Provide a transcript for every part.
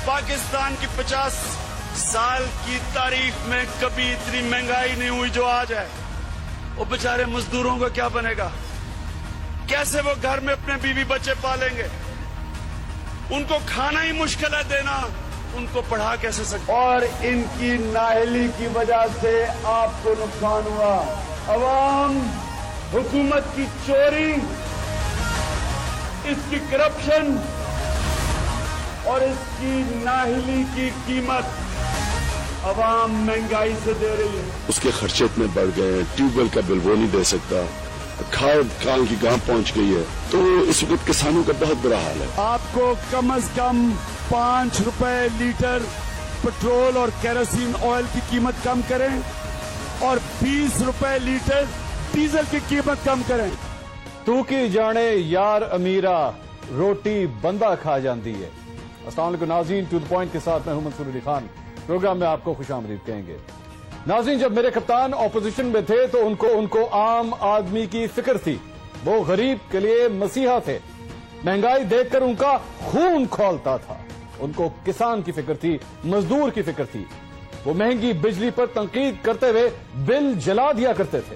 पाकिस्तान की 50 साल की तारीख में कभी इतनी महंगाई नहीं हुई जो आज है। वो बेचारे मजदूरों का क्या बनेगा? कैसे वो घर में अपने बीवी बच्चे पालेंगे? उनको खाना ही मुश्किल है देना, उनको पढ़ा कैसे सकते? और इनकी नाअहली की वजह से आपको नुकसान हुआ। अवाम हुकूमत की चोरी, इसकी करप्शन और इसकी नाअहली की कीमत अवाम महंगाई से दे रही है। उसके खर्चे इतने बढ़ गए हैं, ट्यूबवेल का बिल वो नहीं दे सकता, खाद काल की गांव पहुंच गई है, तो इस वक्त किसानों का बहुत बुरा हाल है। आपको कम से कम 5 रुपए लीटर पेट्रोल और केरोसिन ऑयल की कीमत कम करें और 20 रुपए लीटर डीजल की कीमत कम करें। तू की जाने यार अमीरा, रोटी बंदा खा जाती है। अस्सलाम वालेकुम नाज़रीन, टू द पॉइंट के साथ मैं हूं मंसूर अली खान। प्रोग्राम में आपको खुशामदीद कहेंगे। नाज़रीन, जब मेरे कप्तान ऑपोजिशन में थे तो उनको आम आदमी की फिक्र थी। वो गरीब के लिए मसीहा थे। महंगाई देखकर उनका खून खौलता था। उनको किसान की फिक्र थी, मजदूर की फिक्र थी। वो महंगी बिजली पर तनकीद करते हुए बिल जला दिया करते थे।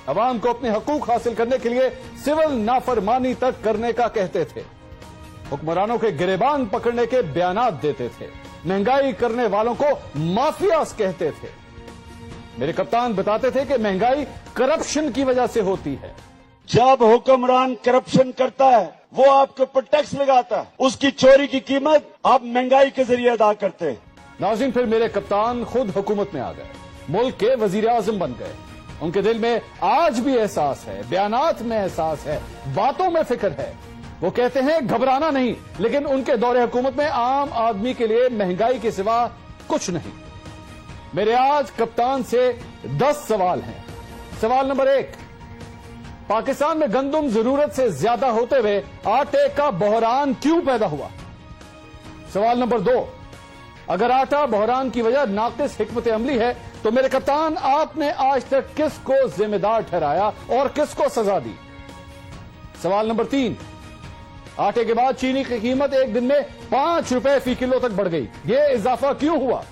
अवाम को अपने हकूक हासिल करने के लिए सिविल नाफरमानी तक करने का कहते थे। हुक्मरानों के गिरेबान पकड़ने के बयानात देते थे। महंगाई करने वालों को माफियास कहते थे। मेरे कप्तान बताते थे कि महंगाई करप्शन की वजह से होती है। जब हुक्मरान करप्शन करता है, वो आपके ऊपर टैक्स लगाता है, उसकी चोरी की कीमत आप महंगाई के जरिए अदा करते हैं। नाज़रीन, फिर मेरे कप्तान खुद हुकूमत में आ गए, मुल्क के वजीर आजम बन गए। उनके दिल में आज भी एहसास है, बयानात में एहसास है, बातों में फिक्र है। वो कहते हैं घबराना नहीं, लेकिन उनके दौरे हुकूमत में आम आदमी के लिए महंगाई के सिवा कुछ नहीं। मेरे आज कप्तान से 10 सवाल हैं। सवाल नंबर 1, पाकिस्तान में गंदम जरूरत से ज्यादा होते हुए आटे का बहरान क्यों पैदा हुआ? सवाल नंबर 2, अगर आटा बहरान की वजह नाकिस हिकमत अमली है तो मेरे कप्तान आपने आज तक किसको जिम्मेदार ठहराया और किसको सजा दी? सवाल नंबर 3, आटे के बाद चीनी की कीमत एक दिन में 5 रुपए फी किलो तक बढ़ गई। ये इजाफा क्यों हुआ?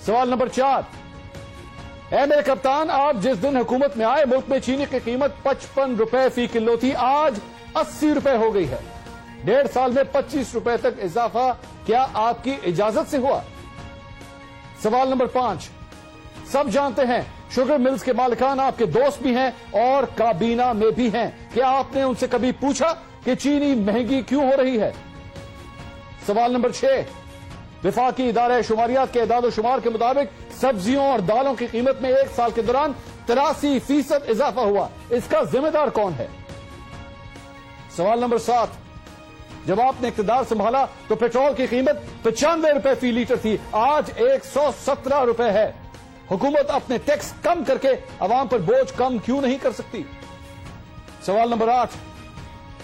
सवाल नंबर 4, ऐ मेरे कप्तान, आप जिस दिन हुकूमत में आए मुल्क में चीनी की कीमत 55 रुपए फी किलो थी, आज 80 रुपए हो गई है। 1.5 साल में 25 रुपए तक इजाफा क्या आपकी इजाजत से हुआ? सवाल नंबर 5, सब जानते हैं शुगर मिल्स के मालिकान आपके दोस्त भी हैं और काबीना में भी हैं। क्या आपने उनसे कभी पूछा कि चीनी महंगी क्यों हो रही है? सवाल नंबर 6, विफाकी इदारे शुमारियात के एदाद शुमार के मुताबिक सब्जियों और दालों की कीमत में 1 साल के दौरान 83% इजाफा हुआ। इसका जिम्मेदार कौन है? सवाल नंबर 7, जब आपने इक्तदार संभाला तो पेट्रोल की कीमत 95 रुपए फी लीटर थी, आज 117 रुपए है। हुकूमत अपने टैक्स कम करके अवाम पर बोझ कम क्यों नहीं कर सकती? सवाल नंबर 8,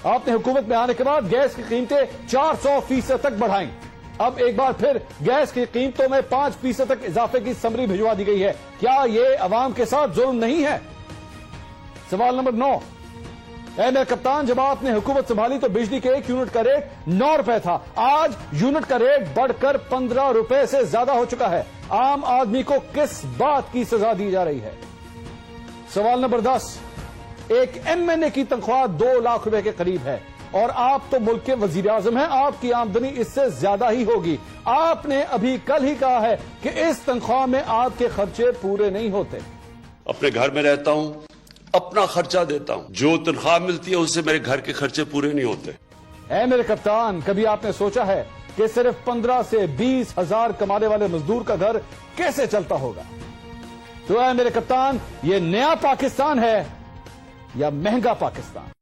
आपने हुकूमत में आने के बाद गैस की कीमतें 400% तक बढ़ाई। अब एक बार फिर गैस की कीमतों में 5% तक इजाफे की समरी भिजवा दी गई है। क्या यह अवाम के साथ जुल्म नहीं है? सवाल नंबर 9, ऐ मेरे कप्तान, जब आपने हुकूमत संभाली तो बिजली के 1 यूनिट का रेट 9 रुपए था, आज यूनिट का रेट बढ़कर 15 रुपए से ज्यादा हो चुका है। आम आदमी को किस बात की सजा दी जा रही है? सवाल नंबर 10, एक एमएनए की तनख्वाह 2 लाख रुपए के करीब है और आप तो मुल्क के वजीर आजम हैं, आपकी आमदनी इससे ज्यादा ही होगी। आपने अभी कल ही कहा है कि इस तनख्वाह में आपके खर्चे पूरे नहीं होते। अपने घर में रहता हूं, अपना खर्चा देता हूं, जो तनख्वाह मिलती है उससे मेरे घर के खर्चे पूरे नहीं होते। ऐ मेरे कप्तान, कभी आपने सोचा है कि सिर्फ 15 से 20 हजार कमाने वाले मजदूर का घर कैसे चलता होगा? तो ऐ मेरे कप्तान, ये नया पाकिस्तान है या महंगा पाकिस्तान?